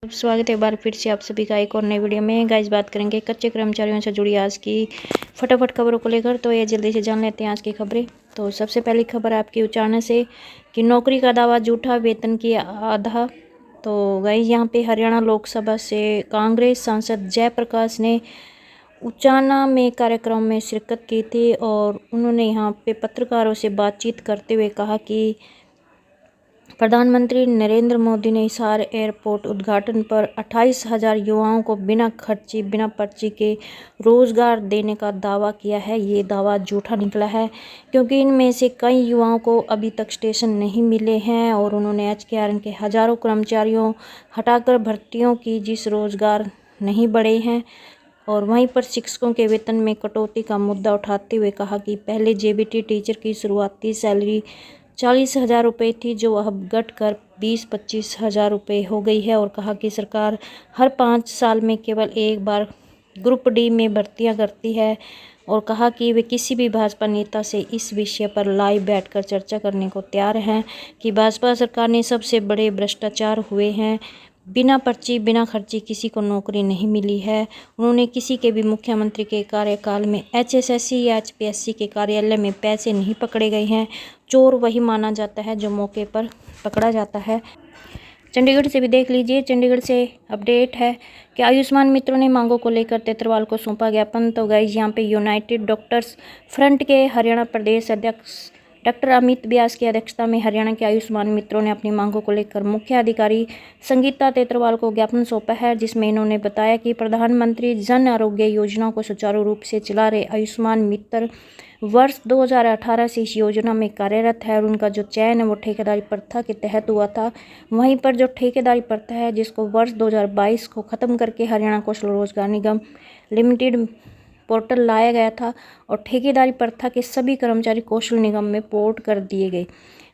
स्वागत है एक बार फिर से आप सभी का एक और नई वीडियो में। गाइस बात करेंगे कच्चे कर्मचारियों से जुड़ी आज की फटाफट खबरों को लेकर। तो ये जल्दी से जान लेते हैं आज की खबरें। तो सबसे पहली खबर आपकी उच्चारण से कि नौकरी का दावा झूठा, वेतन की आधा। तो गाइस यहाँ पे हरियाणा लोकसभा से कांग्रेस सांसद जयप्रकाश ने उचाना में कार्यक्रम में शिरकत की थी और उन्होंने यहाँ पे पत्रकारों से बातचीत करते हुए कहा कि प्रधानमंत्री नरेंद्र मोदी ने हिसार एयरपोर्ट उद्घाटन पर 28,000 युवाओं को बिना खर्ची बिना पर्ची के रोजगार देने का दावा किया है। ये दावा झूठा निकला है क्योंकि इनमें से कई युवाओं को अभी तक स्टेशन नहीं मिले हैं और उन्होंने HKRN के हजारों कर्मचारियों हटाकर भर्तियों की जिस रोजगार नहीं बढ़े हैं। और वहीं पर शिक्षकों के वेतन में कटौती का मुद्दा उठाते हुए कहा कि पहले JBT टीचर की शुरुआती सैलरी 40,000 रुपये थी, जो अब घटकर 20-25 हज़ार रुपये हो गई है। और कहा कि सरकार हर 5 साल में केवल एक बार ग्रुप D में भर्तियां करती है और कहा कि वे किसी भी भाजपा नेता से इस विषय पर लाइव बैठकर चर्चा करने को तैयार हैं कि भाजपा सरकार ने सबसे बड़े भ्रष्टाचार हुए हैं। बिना पर्ची बिना खर्ची किसी को नौकरी नहीं मिली है। उन्होंने किसी के भी मुख्यमंत्री के कार्यकाल में HSSC या HPSC के कार्यालय में पैसे नहीं पकड़े गए हैं। चोर वही माना जाता है जो मौके पर पकड़ा जाता है। चंडीगढ़ से भी देख लीजिए। चंडीगढ़ से अपडेट है कि आयुष्मान मित्रों ने मांगों को लेकर तेतरवाल को सौंपा ज्ञापन। तो गाइस यहाँ पे यूनाइटेड डॉक्टर्स फ्रंट के हरियाणा प्रदेश अध्यक्ष डॉक्टर अमित व्यास की अध्यक्षता में हरियाणा के आयुष्मान मित्रों ने अपनी मांगों को लेकर मुख्य अधिकारी संगीता तेतरवाल को ज्ञापन सौंपा है, जिसमें इन्होंने बताया कि प्रधानमंत्री जन आरोग्य योजना को सुचारू रूप से चला रहे आयुष्मान मित्र वर्ष 2018 से इस योजना में कार्यरत है और उनका जो चयन है वो ठेकेदारी प्रथा के तहत हुआ था। वहीं पर जो ठेकेदारी प्रथा है जिसको वर्ष 2022 को ख़त्म करके हरियाणा कौशल रोजगार निगम लिमिटेड पोर्टल लाया गया था और ठेकेदारी प्रथा के सभी कर्मचारी कौशल निगम में पोर्ट कर दिए गए।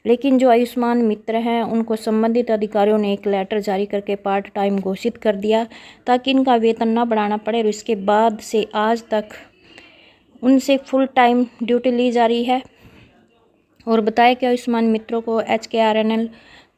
लेकिन जो आयुष्मान मित्र हैं उनको संबंधित अधिकारियों ने एक लेटर जारी करके पार्ट टाइम घोषित कर दिया ताकि इनका वेतन न बढ़ाना पड़े। और इसके बाद से आज तक उनसे फुल टाइम ड्यूटी ली जा रही है। और बताया कि आयुष्मान मित्रों को HKRNL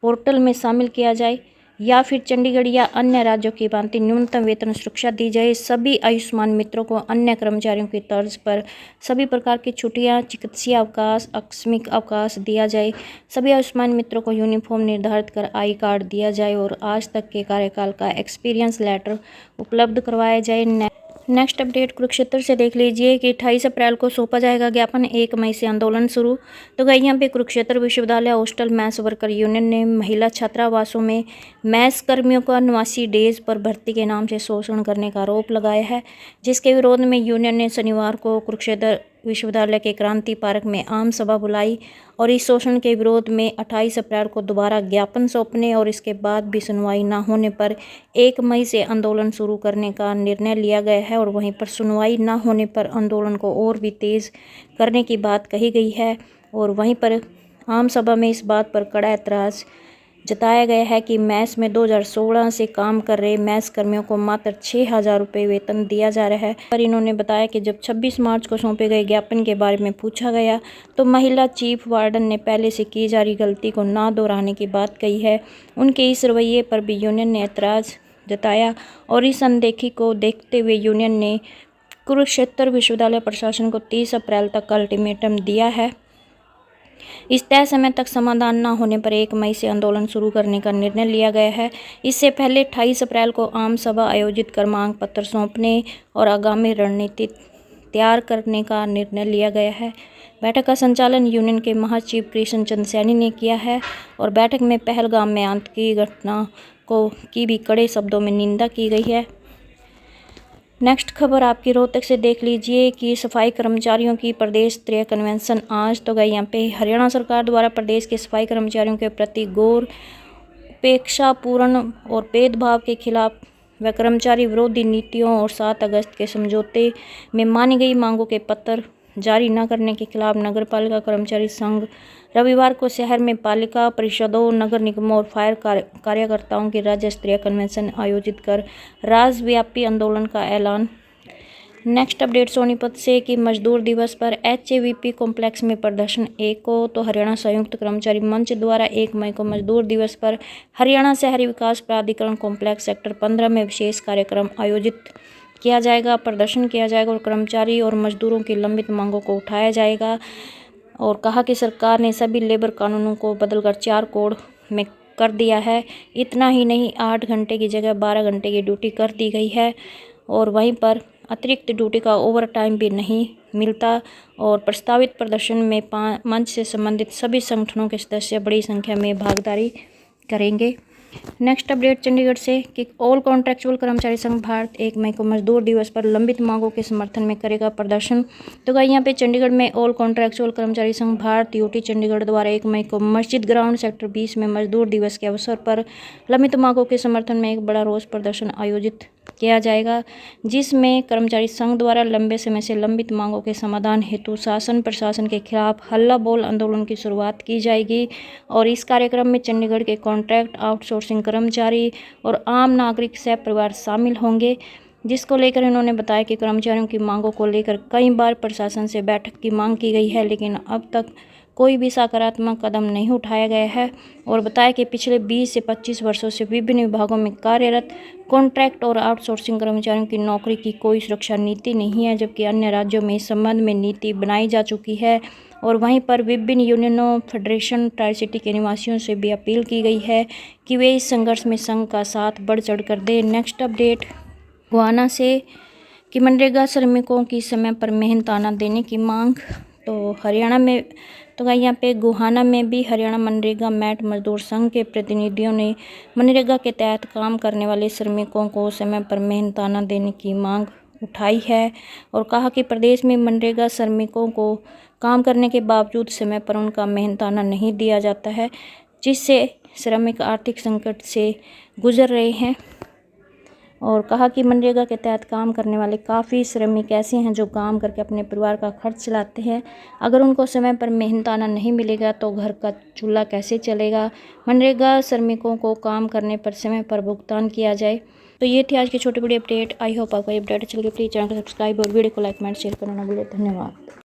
पोर्टल में शामिल किया जाए या फिर चंडीगढ़ या अन्य राज्यों की भांति न्यूनतम वेतन सुरक्षा दी जाए। सभी आयुष्मान मित्रों को अन्य कर्मचारियों की तर्ज पर सभी प्रकार की छुट्टियां, चिकित्सीय अवकाश, आकस्मिक अवकाश दिया जाए। सभी आयुष्मान मित्रों को यूनिफॉर्म निर्धारित कर आई कार्ड दिया जाए और आज तक के कार्यकाल का एक्सपीरियंस लेटर उपलब्ध करवाया जाए। नेक्स्ट अपडेट कुरुक्षेत्र से देख लीजिए कि 28 अप्रैल को सौंपा जाएगा ज्ञापन, 1 मई से आंदोलन शुरू। तो गई यहाँ पे कुरुक्षेत्र विश्वविद्यालय हॉस्टल मैस वर्कर यूनियन ने महिला छात्रावासों में मैस कर्मियों का 89 डेज पर भर्ती के नाम से शोषण करने का आरोप लगाया है, जिसके विरोध में यूनियन ने शनिवार को कुरुक्षेत्र विश्वविद्यालय के क्रांति पार्क में आम सभा बुलाई और इस शोषण के विरोध में 28 अप्रैल को दोबारा ज्ञापन सौंपने और इसके बाद भी सुनवाई न होने पर 1 मई से आंदोलन शुरू करने का निर्णय लिया गया है। और वहीं पर सुनवाई न होने पर आंदोलन को और भी तेज करने की बात कही गई है। और वहीं पर आम सभा में इस बात पर कड़ा ऐतराज़ जताया गया है कि मैस में 2016 से काम कर रहे मैस कर्मियों को मात्र 6,000 रुपये वेतन दिया जा रहा है। पर इन्होंने बताया कि जब 26 मार्च को सौंपे गए ज्ञापन के बारे में पूछा गया तो महिला चीफ वार्डन ने पहले से की जा रही गलती को ना दोहराने की बात कही है। उनके इस रवैये पर भी यूनियन ने ऐतराज़ जताया और इस अनदेखी को देखते हुए यूनियन ने कुरुक्षेत्र विश्वविद्यालय प्रशासन को 30 अप्रैल तक का अल्टीमेटम दिया है। इस तय समय तक समाधान न होने पर 1 मई से आंदोलन शुरू करने का निर्णय लिया गया है। इससे पहले 28 अप्रैल को आम सभा आयोजित कर मांग पत्र सौंपने और आगामी रणनीति तैयार करने का निर्णय लिया गया है। बैठक का संचालन यूनियन के महासचिव कृष्ण चंद सैनी ने किया है और बैठक में पहलगाम में आतंकी घटना की भी कड़े शब्दों में निंदा की गई है। नेक्स्ट खबर आपकी रोहतक से देख लीजिए कि सफाई कर्मचारियों की प्रदेश स्तरीय कन्वेंशन आज। तो गई यहाँ पे हरियाणा सरकार द्वारा प्रदेश के सफाई कर्मचारियों के प्रति गौर, उपेक्षापूर्ण और भेदभाव के खिलाफ व कर्मचारी विरोधी नीतियों और 7 अगस्त के समझौते में मानी गई मांगों के पत्र जारी न करने के खिलाफ नगरपालिका कर्मचारी संघ रविवार को शहर में पालिका परिषदों, नगर निगमों और फायर कार्यकर्ताओं की राज्य स्तरीय कन्वेंशन आयोजित कर राज्यव्यापी आंदोलन का ऐलान नेक्स्ट अपडेट सोनीपत से कि मजदूर दिवस पर HAVP कॉम्प्लेक्स में प्रदर्शन 1 को। तो हरियाणा संयुक्त कर्मचारी मंच द्वारा 1 मई को मजदूर दिवस पर हरियाणा शहरी विकास प्राधिकरण कॉम्प्लेक्स सेक्टर 15 में विशेष कार्यक्रम आयोजित किया जाएगा, प्रदर्शन किया जाएगा और कर्मचारी और मजदूरों की लंबित मांगों को उठाया जाएगा। और कहा कि सरकार ने सभी लेबर कानूनों को बदलकर 4 कोड में कर दिया है। इतना ही नहीं, 8 घंटे की जगह 12 घंटे की ड्यूटी कर दी गई है और वहीं पर अतिरिक्त ड्यूटी का ओवर टाइम भी नहीं मिलता। और प्रस्तावित प्रदर्शन में मंच से संबंधित सभी संगठनों के सदस्य बड़ी संख्या में भागीदारी करेंगे। नेक्स्ट अपडेट चंडीगढ़ से कि ऑल कॉन्ट्रैक्चुअल कर्मचारी संघ भारत 1 मई को मजदूर दिवस पर लंबित मांगों के समर्थन में करेगा प्रदर्शन। तो गाइस यहाँ पे चंडीगढ़ में ऑल कॉन्ट्रैक्चुअल कर्मचारी संघ भारत UT चंडीगढ़ द्वारा 1 मई को मस्जिद ग्राउंड सेक्टर 20 में मजदूर दिवस के अवसर पर लंबित मांगों के समर्थन में एक बड़ा रोष प्रदर्शन आयोजित किया जाएगा, जिसमें कर्मचारी संघ द्वारा लंबे समय से लंबित मांगों के समाधान हेतु शासन प्रशासन के खिलाफ हल्ला बोल आंदोलन की शुरुआत की जाएगी। और इस कार्यक्रम में चंडीगढ़ के कॉन्ट्रैक्ट आउटसोर्सिंग कर्मचारी और आम नागरिक सह परिवार शामिल होंगे, जिसको लेकर इन्होंने बताया कि कर्मचारियों की मांगों को लेकर कई बार प्रशासन से बैठक की मांग की गई है, लेकिन अब तक कोई भी सकारात्मक कदम नहीं उठाया गया है। और बताया कि पिछले 20 से 25 वर्षों से विभिन्न विभागों में कार्यरत कॉन्ट्रैक्ट और आउटसोर्सिंग कर्मचारियों की नौकरी की कोई सुरक्षा नीति नहीं है, जबकि अन्य राज्यों में इस संबंध में नीति बनाई जा चुकी है। और वहीं पर विभिन्न यूनियनों, फेडरेशन, ट्राई सिटी के निवासियों से भी अपील की गई है कि वे इस संघर्ष में संघ का साथ बढ़ चढ़ कर दें। नेक्स्ट अपडेट गोहाना से कि मनरेगा श्रमिकों की समय पर मेहनताना देने की मांग। तो हरियाणा में यहाँ पे गोहाना में भी हरियाणा मनरेगा मैट मजदूर संघ के प्रतिनिधियों ने मनरेगा के तहत काम करने वाले श्रमिकों को समय पर मेहनताना देने की मांग उठाई है। और कहा कि प्रदेश में मनरेगा श्रमिकों को काम करने के बावजूद समय पर उनका मेहनताना नहीं दिया जाता है, जिससे श्रमिक आर्थिक संकट से गुजर रहे हैं। और कहा कि मनरेगा के तहत काम करने वाले काफ़ी श्रमिक ऐसे हैं जो काम करके अपने परिवार का खर्च चलाते हैं। अगर उनको समय पर मेहनताना नहीं मिलेगा तो घर का चूल्हा कैसे चलेगा। मनरेगा श्रमिकों को काम करने पर समय पर भुगतान किया जाए। तो ये थी आज की छोटी बड़ी अपडेट। आई होप आपको ये अपडेट अच्छी लगी। प्लीज़ चैनल को सब्सक्राइब और वीडियो को लाइक कमेंट शेयर करना ना भूलें। धन्यवाद।